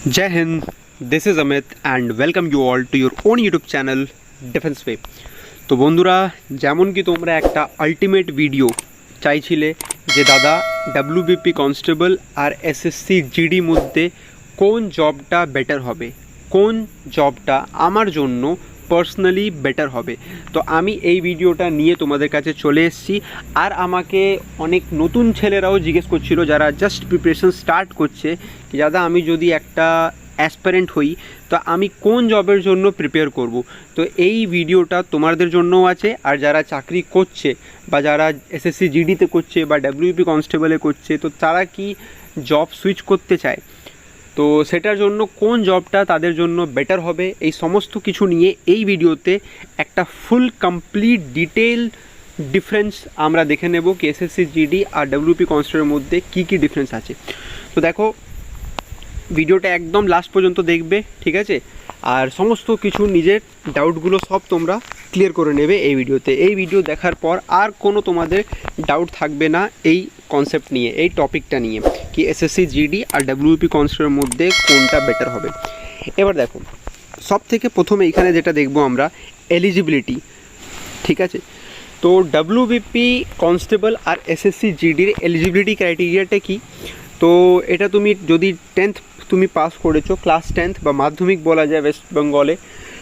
Jai Hind, this is Amit and welcome you all to your own YouTube channel Defense Way। তো বন্ধুরা, যেমন কি তোমরা একটা আলটিমেট ভিডিও চাইছিলে যে দাদা ডাব্লিউবিপি কনস্টেবল আর এসএসসি জিডি মধ্যে কোন জবটা বেটার হবে, কোন জবটা আমার জন্য পার্সোনালি বেটার হবে, তো আমি এই ভিডিওটা নিয়ে তোমাদের কাছে চলে এসেছি। আর আমাকে অনেক নতুন ছেলেরাও জিজ্ঞেস করছিল যারা জাস্ট প্রিপারেশন স্টার্ট করছে কি দাদা আমি যদি একটা অ্যাসপারেন্ট হই তো আমি কোন জবের জন্য প্রিপেয়ার করব। তো এই ভিডিওটা তোমাদের জন্যও আছে, আর যারা চাকরি করছে বা যারা এসএসসি জিডিতে করছে বা ডাব্লিউপি কনস্টেবলে করছে তো তারা কি জব সুইচ করতে চায়, তো সেটার জন্য কোন জবটা তাদের জন্য বেটার হবে, এই সমস্ত কিছু নিয়ে এই ভিডিওতে একটা ফুল কমপ্লিট ডিটেল ডিফারেন্স আমরা দেখে নেব কি এসএসসি জিডি আর ডাব্লিউপি কনস্টেবলের মধ্যে কী কী ডিফারেন্স আছে। তো দেখো ভিডিওটা একদম লাস্ট পর্যন্ত দেখবে, ঠিক আছে, আর সমস্ত কিছু নিজের ডাউটগুলো সব তোমরা ক্লিয়ার করে নেবে এই ভিডিওতে। এই ভিডিও দেখার পর আর কোনো তোমাদের ডাউট থাকবে না এই কনসেপ্ট নিয়ে, এই টপিকটা নিয়ে কি এসএসসি জিডি আর ডাব্লিউপি কনস্টেবলের মধ্যে কোনটা বেটার হবে। এবার দেখো সব থেকে প্রথমে এখানে যেটা দেখবো আমরা এলিজিবিলিটি, ঠিক আছে। তো ডাব্লিউবিপি কনস্টেবল আর এসএসসি জিডির এলিজিবিলিটি ক্রাইটেরিয়াটা কি, তো এটা তুমি যদি 10th তুমি পাস করেছো, ক্লাস 10th বা মাধ্যমিক বলা যায় ওয়েস্ট বেঙ্গলে,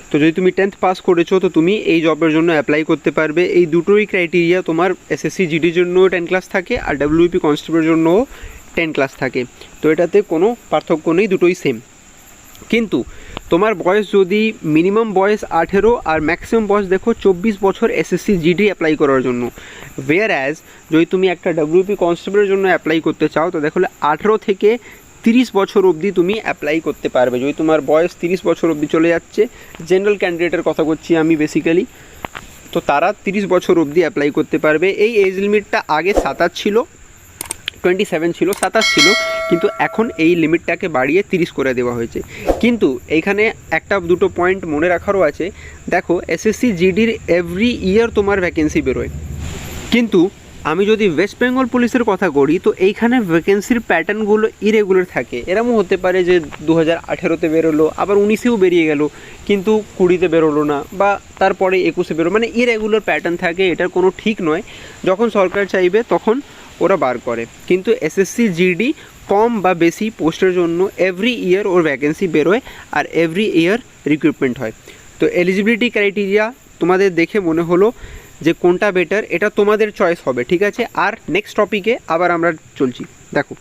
তো যদি তুমি 10th পাস করেছো তো তুমি এই জবের জন্য অ্যাপ্লাই করতে পারবে। এই দুটোই ক্রাইটেরিয়া তোমার এসএসসি জিডির জন্যও 10 ক্লাস থাকে আর ডাব্লিউপি কনস্টেবলের জন্যও 10 ক্লাস থাকে, তো এটাতে কোনো পার্থক্য নেই, দুটোই সেম। কিন্তু তোমার বয়স যদি মিনিমাম বয়স 18 আর ম্যাক্সিমাম বয়স দেখো 24 বছর এসএসসি জিডি অ্যাপ্লাই করার জন্য, ওয়েয়ার অ্যাজ যদি তুমি একটা ডাব্লিউপি কনস্টেবলের জন্য অ্যাপ্লাই করতে চাও তো দেখো 18 থেকে 30 বছর অবধি তুমি অ্যাপ্লাই করতে পারবে। যদি তোমার বয়স 30 বছর অবধি চলে যাচ্ছে, জেনারেল ক্যান্ডিডেটের কথা করছি আমি বেসিক্যালি, তো তারা 30 বছর অবধি অ্যাপ্লাই করতে পারবে। এই এজ লিমিটটা আগে 27 ছিল, 27 ছিল, 27 ছিল, কিন্তু এখন এই লিমিটটাকে বাড়িয়ে 30 করে দেওয়া হয়েছে। কিন্তু এইখানে একটা দুটো পয়েন্ট মনে রাখারও আছে, দেখো এসএসসি জিডির এভরি ইয়ার তোমার ভ্যাকেন্সি বেরোয়, কিন্তু আমি যদি ওয়েস্ট বেঙ্গল পুলিশের কথা করি তো এইখানে ভ্যাকেন্সির প্যাটার্নগুলো ইরেগুলার থাকে। এরকমও হতে পারে যে 2018-তে বেরোলো, আবার 19-এও বেরিয়ে গেল, কিন্তু 20-তে বেরোলো না, বা তারপরে 21-এ বেরোলো, মানে ইরেগুলার প্যাটার্ন থাকে, এটার কোনো ঠিক নয়। যখন সরকার চাইবে তখন ওরা বার করে, কিন্তু এসএসসি জিডি কম বা বেশি পোস্টের জন্য এভরি ইয়ার ওর ভ্যাকেন্সি বেরোয় আর এভরি ইয়ার রিক্রুটমেন্ট হয়। তো এলিজিবিলিটি ক্রাইটেরিয়া তোমাদের দেখে মনে হলো যে কোনটা বেটার, এটা তোমাদের চয়েস হবে, ঠিক আছে। আর নেক্সট টপিকে আবার আমরা চলছি। দেখো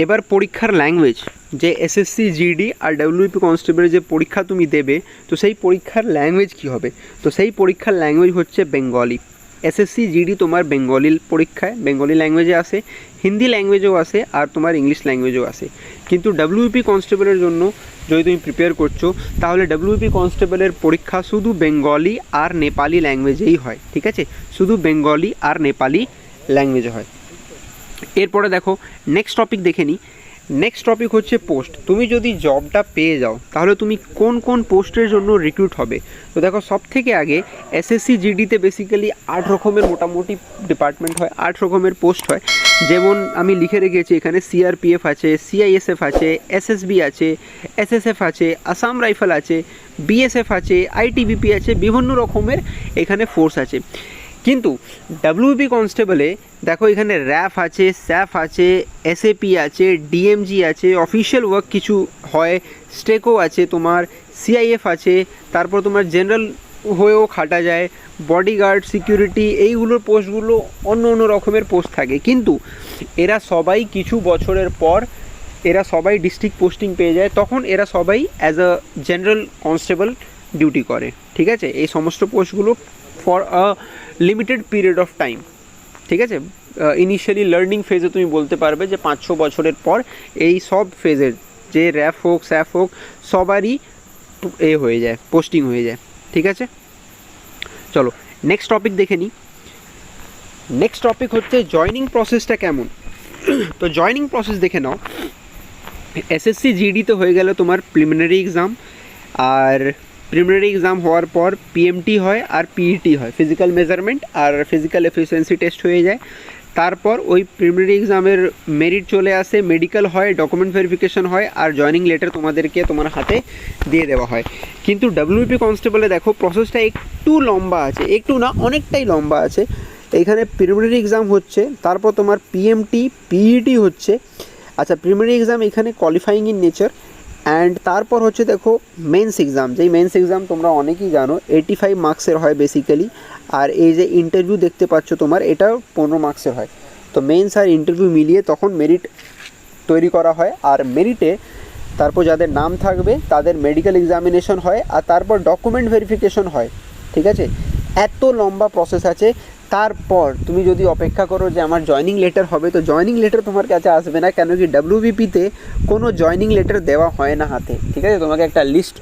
এবার পরীক্ষার ল্যাঙ্গুয়েজ, যে এসএসসি জিডি আর ডাব্লিউপি কনস্টেবলের যে পরীক্ষা তুমি দেবে তো সেই পরীক্ষার ল্যাঙ্গুয়েজ কী হবে, তো সেই পরীক্ষার ল্যাঙ্গুয়েজ হচ্ছে বেঙ্গলি। এসএসসি জিডি তোমার বেঙ্গলি পরীক্ষায় বেঙ্গলি ল্যাঙ্গুয়েজে আসে, হিন্দি ল্যাঙ্গুয়েজেও আসে আর তোমার ইংলিশ ল্যাঙ্গুয়েজেও আসে। কিন্তু ডাব্লিউপি কনস্টেবলের জন্য যদি তুমি প্রিপেয়ার করছো তাহলে ডাব্লিউপি কনস্টেবলের পরীক্ষা শুধু বেঙ্গলি আর নেপালি ল্যাঙ্গুয়েজেই হয়, ঠিক আছে, শুধু বেঙ্গলি আর নেপালি ল্যাঙ্গুয়েজে হয়। এরপরে দেখো নেক্সট টপিক দেখে নিই। নেক্সট টপিক হচ্ছে পোস্ট। তুমি যদি জবটা পেয়ে যাও তাহলে তুমি কোন কোন পোস্টের জন্য রিক্রুট হবে। তো দেখো সব থেকে আগে এসএসসি জিডিতে বেসিক্যালি 8 রকমের মোটামুটি ডিপার্টমেন্ট হয়, 8 রকমের পোস্ট হয়। যেমন আমি লিখে রেখেছি এখানে সিআরপিএফ আছে, সিআইএসএফ আছে, এসএসবি আছে, এসএসএফ আছে, আসাম রাইফেল আছে, বিএসএফ আছে, আইটিবিপি আছে, বিভিন্ন রকমের এখানে ফোর্স আছে। কিন্তু ডাব্লিউপি কনস্টেবলে দেখো এখানে র্যাফ আছে, স্যাফ আছে, এসএপি আছে, ডিএমজি আছে, অফিসিয়াল ওয়ার্ক কিছু হয়, স্টেকো আছে, তোমার সিআইএফ আছে, তারপর তোমার জেনারেল হয়েও খাটা যায়, বডিগার্ড, সিকিউরিটি, এইগুলোর পোস্টগুলো অন্য অন্য রকমের পোস্ট থাকে। কিন্তু এরা সবাই কিছু বছরের পর এরা সবাই ডিস্ট্রিক্ট পোস্টিং পেয়ে যায়, তখন এরা সবাই as a general constable duty করে, ঠিক আছে। এই সমস্ত পোস্টগুলো for a limited period of time, ঠিক আছে। ইনিশিয়ালি লার্নিং ফেজে তুমি বলতে পারবে যে 5-6 বছরের পর এই সব ফেজের যে র্যাফ হোক স্যাফ হোক সবারই হয়ে যায়, পোস্টিং হয়ে যায়, ঠিক আছে। চলো নেক্সট টপিক দেখে নিই। নেক্সট টপিক হচ্ছে জয়নিং প্রসেসটা কেমন। তো জয়নিং প্রসেস দেখে নাও। এসএসসি জিডিতে হয়ে গেল তোমার প্রিলিমিনারি এক্সাম, আর প্রিলিমিনারি এক্সাম হওয়ার পর পিএমটি হয় আর পিইটি হয়, ফিজিক্যাল মেজারমেন্ট আর ফিজিক্যাল এফিসিয়েন্সি টেস্ট হয়ে যায়। তারপর ওই প্রিলিমিনারি এক্সামের মেরিট চলে আসে, মেডিকেল হয়, ডকুমেন্ট ভেরিফিকেশন হয়, আর জয়নিং লেটার তোমাদেরকে তোমার হাতে দিয়ে দেওয়া হয়। কিন্তু ডাব্লিউপি কনস্টেবলে দেখো প্রসেসটা একটু লম্বা আছে, একটু না অনেকটাই লম্বা আছে। এইখানে প্রিলিমিনারি এক্সাম হচ্ছে, তারপর তোমার পিএমটি পিইটি হচ্ছে। আচ্ছা, প্রিলিমিনারি এক্সাম এখানে কোয়ালিফাইং ইন নেচার, অ্যান্ড তারপর হচ্ছে দেখো মেন্স এক্সাম, যেই মেন্স এক্সাম তোমরা অনেকেই জানো 85 মার্কসের হয় বেসিক্যালি। আর এই যে ইন্টারভিউ দেখতে পাচ্ছ তোমার, এটাও 15 মার্কসের হয়। তো মেন্স আর ইন্টারভিউ মিলিয়ে তখন মেরিট তৈরি করা হয়, আর মেরিটে তারপর যাদের নাম থাকবে তাদের মেডিকেল এক্সামিনেশন হয়, আর তারপর ডকুমেন্ট ভেরিফিকেশন হয়। ঠিক আছে, এত লম্বা প্রসেস আছে। তারপর তুমি যদি অপেক্ষা করো যে আমার জয়নিং লেটার হবে, তো জয়নিং লেটার তোমার কাছে আসবে না, কেন কি ডাব্লিউবিপিতে কোনো জয়নিং লেটার দেওয়া হয় না হাতে। ঠিক আছে, তোমাকে একটা লিস্ট,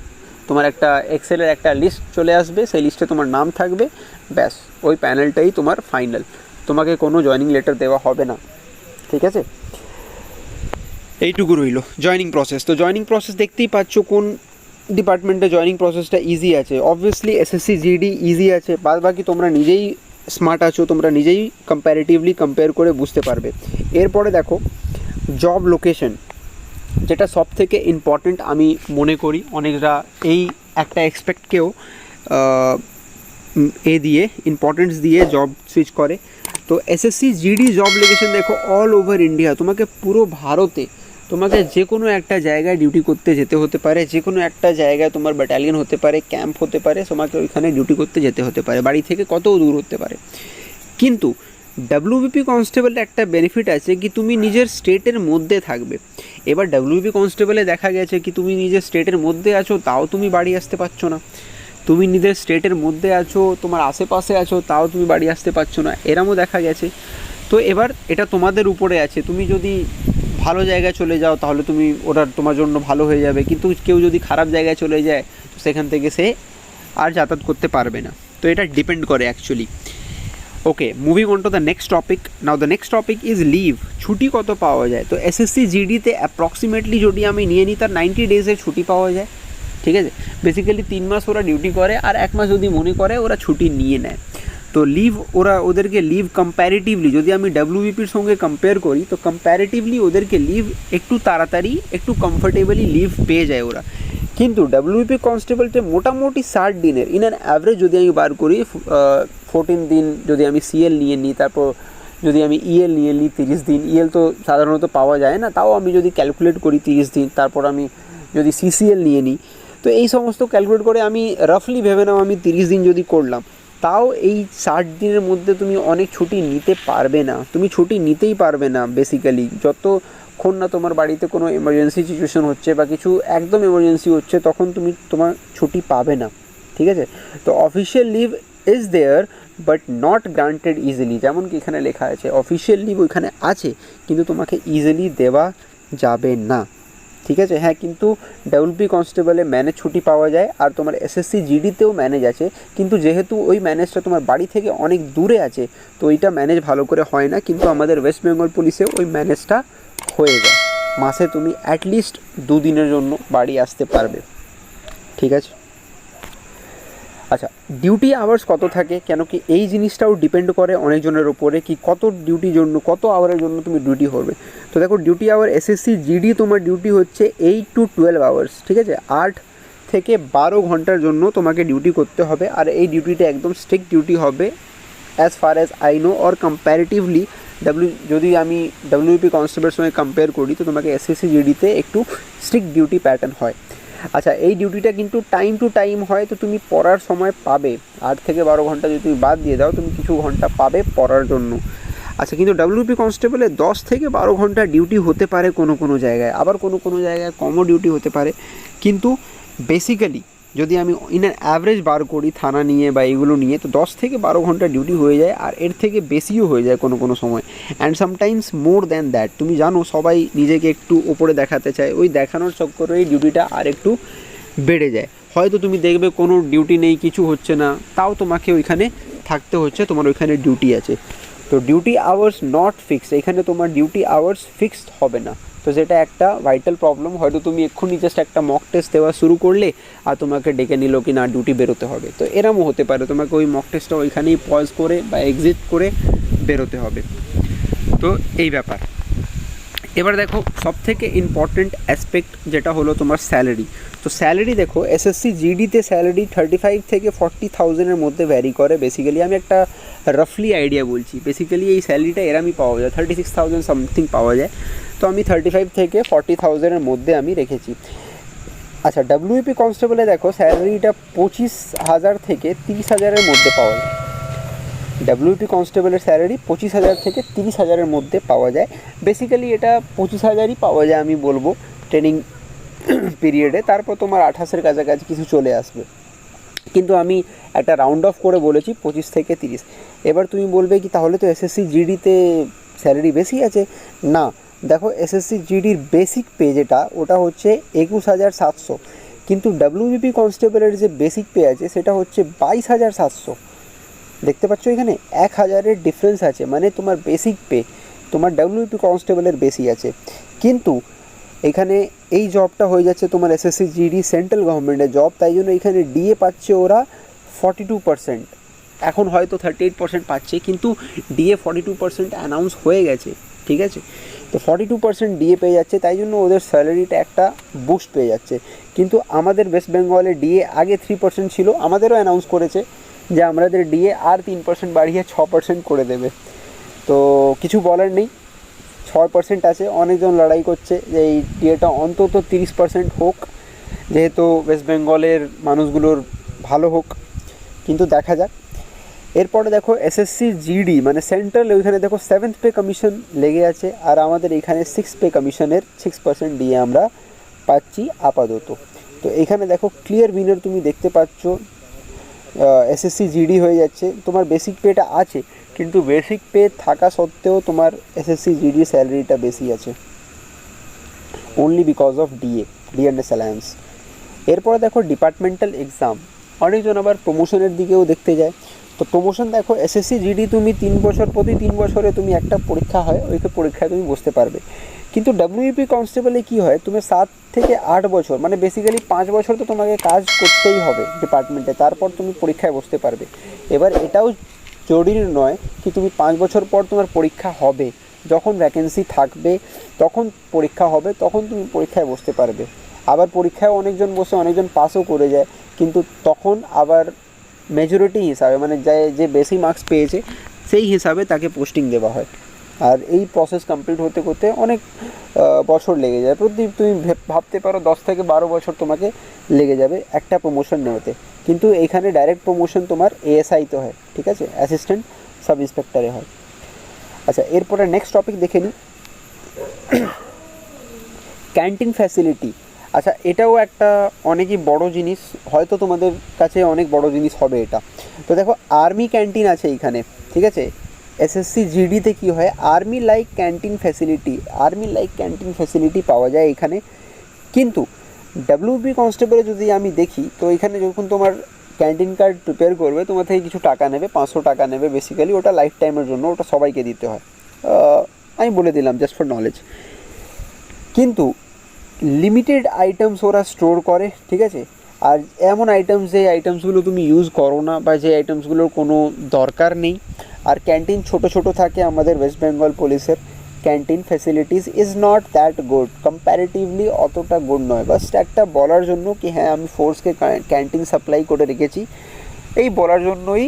তোমার একটা এক্সেলের একটা লিস্ট চলে আসবে, সেই লিস্টে তোমার নাম থাকবে, ব্যাস ওই প্যানেলটাই তোমার ফাইনাল, তোমাকে কোনো জয়নিং লেটার দেওয়া হবে না। ঠিক আছে, এইটুকু রইল জয়নিং প্রসেস। তো জয়নিং প্রসেস দেখতেই পাচ্ছ কোন ডিপার্টমেন্টে জয়নিং প্রসেসটা ইজি আছে। অবভিয়াসলি এসএসসি জিডি ইজি আছে, বাদ বাকি তোমরা নিজেই স্মার্ট আছো, তোমরা নিজেই কম্প্যারেটিভলি কম্পেয়ার করে বুঝতে পারবে। এরপরে দেখো জব লোকেশন, যেটা সব থেকে ইম্পর্টেন্ট আমি মনে করি। অনেকরা এই একটা এক্সপেক্টকেও দিয়ে ইম্পর্টেন্স দিয়ে জব সুইচ করে। তো এসএসসি জিডি জব লোকেশন দেখো অল ওভার ইন্ডিয়া, তোমাকে পুরো ভারতে তোমাকে যে কোনো একটা জায়গায় ডিউটি করতে যেতে হতে পারে, যে কোনো একটা জায়গায় তোমার ব্যাটালিয়ন হতে পারে, ক্যাম্প হতে পারে, তোমাকে ওইখানে ডিউটি করতে যেতে হতে পারে, বাড়ি থেকে কত দূর হতে পারে। কিন্তু ডাব্লিউবিপি কনস্টেবলের একটা বেনিফিট আছে কি তুমি নিজের স্টেটের মধ্যে থাকবে। এবার ডাব্লিউবিপি কনস্টেবলে দেখা গেছে কি তুমি নিজের স্টেটের মধ্যে আছো, তাও তুমি বাড়ি আসতে পারছো না। তুমি নিজের স্টেটের মধ্যে আছো, তোমার আশেপাশে আছো, তাও তুমি বাড়ি আসতে পারছো না, এরমও দেখা গেছে। তো এবার এটা তোমাদের উপরে আছে, তুমি যদি ভালো জায়গায় চলে যাও তাহলে তুমি ওটা তোমার জন্য ভালো হয়ে যাবে, কিন্তু কেউ যদি খারাপ জায়গায় চলে যায় তো সেখান থেকে সে আর যাতায়াত করতে পারবে না। তো এটা ডিপেন্ড করে actually. Okay, moving on to the next topic. Now the next topic is leave. ছুটি কত পাওয়া যায়? তো এসএসসি জিডিতে অ্যাপ্রক্সিমেটলি যদি আমি নিয়ে নিই, তার 90 ডেজের ছুটি পাওয়া যায়। ঠিক আছে, বেসিক্যালি 3 মাস ওরা ডিউটি করে, আর 1 মাস যদি মনে করে ওরা ছুটি নিয়ে নেয়। তো লিভ ওদেরকে লিভ কম্প্যারেটিভলি যদি আমি ডাব্লিউবিপির সঙ্গে কম্পেয়ার করি, তো কম্প্যারেটিভলি ওদেরকে লিভ একটু তাড়াতাড়ি একটু কমফোর্টেবলি লিভ পেয়ে যায় ওরা। কিন্তু ডাব্লিউবিপি কনস্টেবলতে মোটামুটি 60 দিনের ইন অ্যান অ্যাভারেজ যদি আমি বার করি, 14 দিন যদি আমি সিএল নিয়ে নিই, তারপর যদি আমি ইএল নিয়ে নিই 30 দিন, ইএল তো সাধারণত পাওয়া যায় না, তাও আমি যদি ক্যালকুলেট করি 30 দিন, তারপর আমি যদি সিসিএল নিয়ে নিই, তো এই সমস্ত ক্যালকুলেট করে আমি রাফলি ভেবে নাও আমি 30 দিন যদি করলাম, তাও এই 60 দিনের মধ্যে তুমি অনেক ছুটি নিতে পারবে না, তুমি ছুটি নিতেই পারবে না বেসিক্যালি, যতক্ষণ না তোমার বাড়িতে কোনো এমার্জেন্সি সিচুয়েশন হচ্ছে বা কিছু একদম এমার্জেন্সি হচ্ছে, তখন তুমি তোমার ছুটি পাবে না। ঠিক আছে, তো official leave is there but not granted easily, যেমন কি এখানে লেখা আছে অফিসিয়াল লিভ ওইখানে আছে, কিন্তু তোমাকে ইজিলি দেওয়া যাবে না। ঠিক আছে, হ্যাঁ, কিন্তু ডাব্লিউপি কনস্টেবলে ম্যানেজ ছুটি পাওয়া যায়, আর তোমার এসএসসি জিডিতেও ম্যানেজ আছে, কিন্তু যেহেতু ওই ম্যানেজটা তোমার বাড়ি থেকে অনেক দূরে আছে, তো ওইটা ম্যানেজ ভালো করে হয় না। কিন্তু আমাদের ওয়েস্ট বেঙ্গল পুলিশে ওই ম্যানেজটা হয়ে যায়, মাসে তুমি অ্যাটলিস্ট 2 দিনের জন্য বাড়ি আসতে পারবে। ঠিক আছে, আচ্ছা, ডিউটি আওয়ার্স কত থাকে, কেন কি এই জিনিসটাও ডিপেন্ড করে অনেকজনের ওপরে কি কত ডিউটির জন্য, কত আওয়ারের জন্য তুমি ডিউটি করবে। তো দেখো ডিউটি আওয়ার এসএসসি জিডি তোমার ডিউটি হচ্ছে 8 to 12 আওয়ার্স। ঠিক আছে, 8 থেকে 12 ঘন্টার জন্য তোমাকে ডিউটি করতে হবে, আর এই ডিউটিটা একদম স্ট্রিক্ট ডিউটি হবে as far as I know, or comparatively যদি আমি ডাব্লিউপি কনস্টেবলের সঙ্গে কম্পেয়ার করি, তো তোমাকে এসএসসি জিডিতে একটু স্ট্রিক্ট ডিউটি প্যাটার্ন হয়। আচ্ছা, এই ডিউটিটা কিন্তু টাইম টু টাইম হয়, তো তুমি পড়ার সময় পাবে, 8 থেকে 12 ঘন্টা যদি তুমি বাদ দিয়ে দাও, তুমি কিছু ঘন্টা পাবে পড়ার জন্য। আচ্ছা, কিন্তু ডাব্লিউপি কনস্টেবলে 10 থেকে 12 ঘন্টা ডিউটি হতে পারে কোনো কোনো জায়গায়, আবার কোনো কোনো জায়গায় কমও ডিউটি হতে পারে, কিন্তু বেসিক্যালি যদি আমি ইন অ্যান অ্যাভারেজ বার করি থানা নিয়ে বা এগুলো নিয়ে, তো 10 থেকে 12 ঘন্টা ডিউটি হয়ে যায়, আর এর থেকে বেশিও হয়ে যায় কোনো কোনো সময়, and sometimes more than that. তুমি জানো সবাই নিজেকে একটু ওপরে দেখাতে চায়, ওই দেখানোর চক্করে এই ডিউটিটা আর একটু বেড়ে যায়। হয়তো তুমি দেখবে কোনো ডিউটি নেই, কিছু হচ্ছে না, তাও তোমাকে ওইখানে থাকতে হচ্ছে, তোমার ওইখানে ডিউটি আছে। তো ডিউটি আওয়ার্স নট ফিক্সড, এখানে তোমার ডিউটি আওয়ার্স ফিক্সড হবে না, তো যেটা একটা ভাইটাল প্রবলেম। হয়তো তুমি এক্ষুনি জাস্ট একটা মক টেস্ট দেওয়া শুরু করলে আর তোমাকে ডেকে নিল কি না ডিউটি বেরোতে হবে, তো এরমও হতে পারে তোমাকে ওই মক টেস্টটা ওইখানেই পজ করে বা এক্সিট করে বেরোতে হবে। তো এই ব্যাপার। এবার দেখো সবথেকে ইম্পর্টেন্ট অ্যাসপেক্ট যেটা হলো তোমার স্যালারি। তো স্যালারি দেখো এসএসসি জিডিতে স্যালারি 35 থেকে 40,000-এর মধ্যে ভ্যারি করে। বেসিক্যালি আমি একটা রাফলি আইডিয়া বলছি, বেসিক্যালি এই স্যালারিটা এরমই পাওয়া যায়, 36,000 সামথিং পাওয়া যায়। তো আমি 35 থেকে 40,000-এর মধ্যে আমি রেখেছি। আচ্ছা, ডাব্লিউপি কনস্টেবলে দেখো স্যালারিটা 25,000 থেকে 30,000-এর মধ্যে পাওয়া যায়। ডাব্লিউপি কনস্টেবলের স্যালারি 25,000 থেকে 30,000-এর মধ্যে পাওয়া যায়। বেসিক্যালি এটা 25,000-ই পাওয়া যায় আমি বলবো ট্রেনিং পিরিয়ডে, তারপর তোমার 28-এর কাছাকাছি কিছু চলে আসবে, কিন্তু আমি একটা রাউন্ড অফ করে বলেছি 25 থেকে 30। এবার তুমি বলবে কি তাহলে তো এসএসসি জিডিতে স্যালারি বেশি আছে? না, দেখো এসএসসি জিডির বেসিক পে যেটা ওটা হচ্ছে 21,700, কিন্তু ডাব্লিউবিপি কনস্টেবলের যে বেসিক পে আছে সেটা হচ্ছে 22,700। দেখতে পাচ্ছ এখানে 1,000-এর ডিফারেন্স আছে, মানে তোমার বেসিক পে তোমার ডাব্লিউপি কনস্টেবলের বেশি আছে। কিন্তু এখানে এই জবটা হয়ে যাচ্ছে তোমার এসএসসি জিডি সেন্ট্রাল গভর্নমেন্টের জব, তাই জন্য এখানে ডিএ পাচ্ছে ওরা 42%। এখন হয়তো 38% পাচ্ছে, কিন্তু ডিএ 42% অ্যানাউন্স হয়ে গেছে, ঠিক আছে? তো 42% ডিএ পেয়ে যাচ্ছে, তাই জন্য ওদের স্যালারিটা একটা বুস্ট পেয়ে যাচ্ছে। কিন্তু আমাদের ওয়েস্ট বেঙ্গলে ডিএ আগে 3% ছিল, আমাদেরও অ্যানাউন্স করেছে যে আমাদের ডিএ আর 3% বাড়িয়ে 6% করে দেবে। তো কিছু বলার নেই, 6% আছে। অনেকজন লড়াই করছে যে এই ডিএটা অন্তত 30% হোক, যেহেতু ওয়েস্ট বেঙ্গলের মানুষগুলোর ভালো হোক, কিন্তু দেখা যাক। এরপরে দেখো এসএসসি জিডি মানে সেন্ট্রাল, ওইখানে দেখো 7th পে কমিশন লেগে আছে, আর আমাদের এখানে 6th পে কমিশনের 6% ডিএ আমরা পাচ্ছি আপাতত। তো এখানে দেখো ক্লিয়ার উইনার তুমি দেখতে পাচ্ছ, এসএসসি জিডি হয়ে যাচ্ছে। তোমার বেসিক পেটা আছে, কিন্তু বেসিক পে থাকা সত্ত্বেও তোমার এসএসসি জিডি স্যালারিটা বেশি আছে, only because of DNS alliance. এরপরে দেখো ডিপার্টমেন্টাল এক্সাম, অনেকজন আবার প্রমোশনের দিকেও দেখতে যায়। তো প্রমোশন দেখো এসএসসি জিডি তুমি 3 বছর, প্রতি 3 বছরে তুমি একটা পরীক্ষা হয়, ওই পরীক্ষায় তুমি বসতে পারবে। কিন্তু ডাব্লিউপি কনস্টেবলে কী হয়, তুমি 7 থেকে 8 বছর মানে বেসিক্যালি 5 বছর তো তোমাকে কাজ করতেই হবে ডিপার্টমেন্টে, তারপর তুমি পরীক্ষায় বসতে পারবে। এবার এটাও জরুরি নয় কি তুমি 5 বছর পর তোমার পরীক্ষা হবে, যখন ভ্যাকেন্সি থাকবে তখন পরীক্ষা হবে, তখন তুমি পরীক্ষায় বসতে পারবে। আবার পরীক্ষায় অনেকজন বসে অনেকজন পাসও করে যায়, কিন্তু তখন আবার মেজরিটি হিসাবে মানে যে বেশি মার্কস পেয়েছে সেই হিসাবে তাকে পোস্টিং দেওয়া হয়। আর এই প্রসেস কমপ্লিট হতে করতে অনেক বছর লেগে যায়, তুমি ভাবতে পারো 10 থেকে 12 বছর তোমাকে লেগে যাবে একটা প্রমোশন নেওয়াতে। কিন্তু এইখানে ডাইরেক্ট প্রমোশন তোমার এএসআইতে হয়, ঠিক আছে, অ্যাসিস্ট্যান্ট সাব ইন্সপেক্টরে হয়। আচ্ছা, এরপরে নেক্সট টপিক দেখে নিই, ক্যান্টিন ফ্যাসিলিটি। আচ্ছা, এটাও একটা অনেকই বড় জিনিস, হয়তো তোমাদের কাছে অনেক বড় জিনিস হবে এটা। তো দেখো আর্মি ক্যান্টিন আছে এইখানে, ঠিক আছে। এসএসসি জিডিতে কী হয়, আর্মি লাইক ক্যান্টিন ফ্যাসিলিটি পাওয়া যায় এখানে। কিন্তু ডাব্লিউবি কনস্টেবলে যদি আমি দেখি, তো এখানে যখন তোমার ক্যান্টিন কার্ড প্রিপেয়ার করবে তোমার থেকে কিছু টাকা নেবে, 500 টাকা নেবে বেসিক্যালি, ওটা লাইফ টাইমের জন্য, ওটা সবাইকে দিতে হয়। আমি বলে দিলাম জাস্ট ফর নলেজ। কিন্তু লিমিটেড আইটেমস ওরা স্টোর করে, ঠিক আছে। আর এমন আইটেমস, যে আইটেমসগুলো তুমি ইউজ করো না বা যে আইটেমসগুলোর কোনো দরকার নেই। আর ক্যান্টিন ছোট ছোট থাকে, আমাদের ওয়েস্ট বেঙ্গল পুলিশের canteen facilities is not that good, comparatively অতটা গুড নয়। বাস একটা বলার জন্য কি হ্যাঁ আমি ফোর্সকে ক্যান্টিন সাপ্লাই করে রেখেছি, এই বলার জন্যই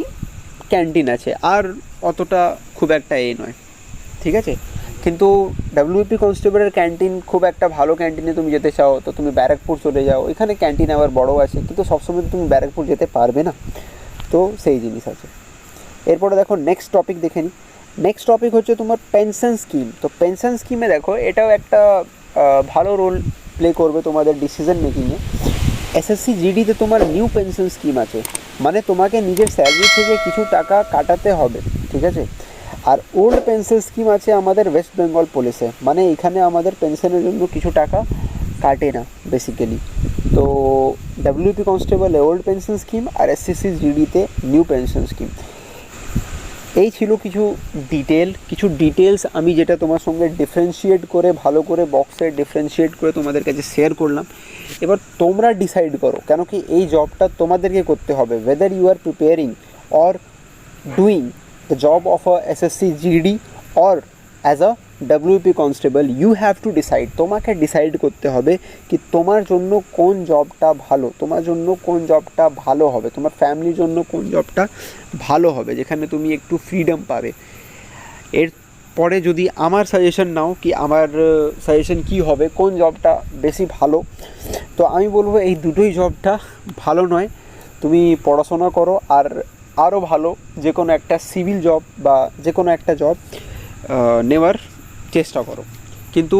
ক্যান্টিন আছে, আর অতটা খুব একটা নয়, ঠিক আছে। কিন্তু ডাব্লিউপি কনস্টেবলের ক্যান্টিন খুব একটা ভালো ক্যান্টিনে তুমি যেতে চাও তো তুমি ব্যারাকপুর চলে যাও, এখানে ক্যান্টিন আবার বড় আছে, কিন্তু সবসময় তুমি ব্যারাকপুর যেতে পারবে না, তো সেই জিনিস আছে। এরপরে দেখো নেক্সট টপিক দেখে নিই। নেক্সট টপিক হচ্ছে তোমার পেনশন স্কিম। তো পেনশন স্কিমে দেখো এটাও একটা ভালো রোল প্লে করবে তোমাদের ডিসিশন মেকিংয়ে। এসএসসি জিডিতে তোমার নিউ পেনশন স্কিম আছে, মানে তোমাকে নিজের স্যালারি থেকে কিছু টাকা কাটাতে হবে, ঠিক আছে। আর ওল্ড পেনশন স্কিম আছে আমাদের ওয়েস্ট বেঙ্গল পুলিশে, মানে এখানে আমাদের পেনশনের জন্য কিছু টাকা কাটে না বেসিক্যালি। তো ডাব্লিউপি কনস্টেবলে ওল্ড পেনশন স্কিম, আর এসএসসি জিডিতে নিউ পেনশন স্কিম। এই ছিল কিছু ডিটেলস আমি যেটা তোমার সঙ্গে ডিফারেন্সিয়েট করে ভালো করে বক্সে ডিফারেন্সিয়েট করে তোমাদের কাছে শেয়ার করলাম। এবার তোমরা ডিসাইড করো, কেন কি এই জবটা তোমাদেরকে করতে হবে, whether you are preparing or doing the job of a SSC GD or as a WP constable you have to decide, তোমাকে ডিসাইড করতে হবে কি তোমার জন্য কোন জবটা ভালো, তোমার জন্য কোন জবটা ভালো হবে, তোমার ফ্যামিলির জন্য কোন জবটা ভালো হবে, যেখানে তুমি একটু ফ্রিডম পাবে। এরপরে যদি আমার সাজেশন নাও কি আমার সাজেশন কী হবে, কোন জবটা বেশি ভালো, তো আমি বলবো এই দুটোই জবটা ভালো নয়। তুমি পড়াশোনা করো আর আরও ভালো যে কোনো একটা সিভিল জব বা যে কোনো একটা জব নেওয়ার চেষ্টা করো। কিন্তু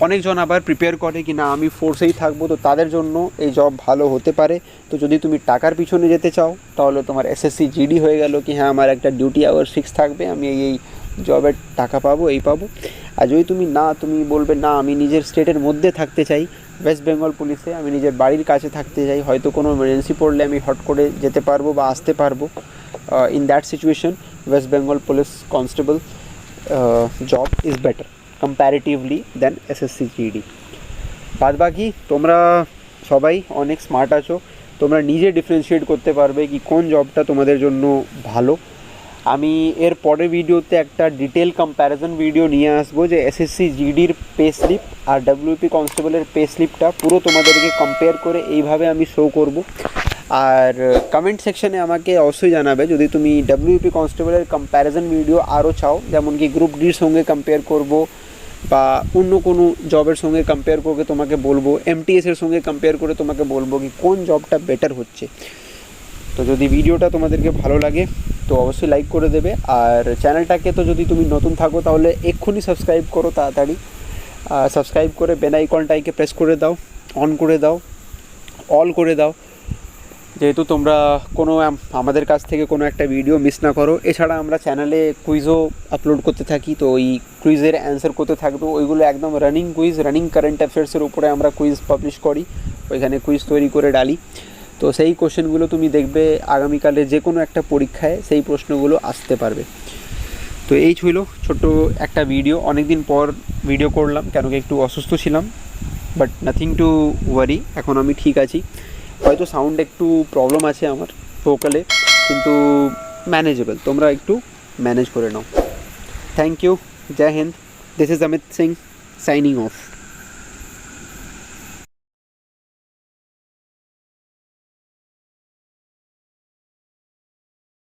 অনেকজন আবার প্রিপেয়ার করে কি না আমি ফোর্সেই থাকবো, তো তাদের জন্য এই জব ভালো হতে পারে। তো যদি তুমি টাকার পিছনে যেতে চাও তাহলে তোমার এসএসসি জিডি হয়ে গেল কি হ্যাঁ আমার একটা ডিউটি আওয়ার ফিক্স থাকবে, আমি এই জবের টাকা পাবো, এই পাবো। আর যদি তুমি বলবে না আমি নিজের স্টেটের মধ্যে থাকতে চাই, ওয়েস্ট বেঙ্গল পুলিশে আমি নিজের বাড়ির কাছে থাকতে চাই, হয়তো কোনো এমার্জেন্সি পড়লে আমি হট করে যেতে পারবো বা আসতে পারবো, in that situation West Bengal police constable job is better comparatively than SSC GD. বাদ বাকি তোমরা সবাই অনেক স্মার্ট আছো, তোমরা নিজে ডিফারেন্সিয়েট করতে পারবে কি কোন জবটা তোমাদের জন্য ভালো। আমি এর পরের ভিডিওতে একটা ডিটেল কম্প্যারিজন ভিডিও নিয়ে আসবো যে এসএসসি জিডির পে স্লিপ আর ডাব্লিউপি কনস্টেবলের পে স্লিপটা পুরো তোমাদেরকে কম্পেয়ার করে এইভাবে আমি শো করব। আর কমেন্ট সেকশানে আমাকে অবশ্যই জানাবে যদি তুমি ডাব্লিউপি কনস্টেবলের কম্প্যারিজন ভিডিও আরও চাও, যেমন কি গ্রুপ ডির সঙ্গে কম্পেয়ার করব বা অন্য কোনো জবের সঙ্গে কম্পেয়ার করে তোমাকে বলবো, এমটিএসের সঙ্গে কম্পেয়ার করে তোমাকে বলবো কি কোন জবটা বেটার হচ্ছে। তো যদি ভিডিওটা তোমাদেরকে ভালো লাগে তো অবশ্যই লাইক করে দেবে, আর চ্যানেলটাকে তো যদি তুমি নতুন থাকো তাহলে এক্ষুনি সাবস্ক্রাইব করো তাড়াতাড়ি, সাবস্ক্রাইব করে বেল আইকনটাকে প্রেস করে দাও, অন করে দাও, অল করে দাও, যেহেতু তোমরা কোনো আমাদের কাছ থেকে কোনো একটা ভিডিও মিস না করো। এছাড়া আমরা চ্যানেলে কুইজও আপলোড করতে থাকি, তো ওই কুইজের অ্যান্সার করতে থাকবো, ওইগুলো একদম রানিং কুইজ, রানিং কারেন্ট অ্যাফেয়ার্সের উপরে আমরা কুইজ পাবলিশ করি, ওইখানে কুইজ তৈরি করে ডালি। তো সেই কোশ্চেনগুলো তুমি দেখবে আগামীকালে যে কোনো একটা পরীক্ষায় সেই প্রশ্নগুলো আসতে পারবে। তো এই ছিল ছোট্ট একটা ভিডিও, অনেক দিন পর ভিডিও করলাম কেন কি একটু অসুস্থ ছিলাম, বাট নাথিং টু ওয়ারি, এখন আমি ঠিক আছি। হয়তো সাউন্ড একটু প্রবলেম আছে আমার ভোকালে, কিন্তু ম্যানেজেবল, তোমরা একটু ম্যানেজ করে নাও। Thank you, Jai Hind, this is Amit Singh signing of.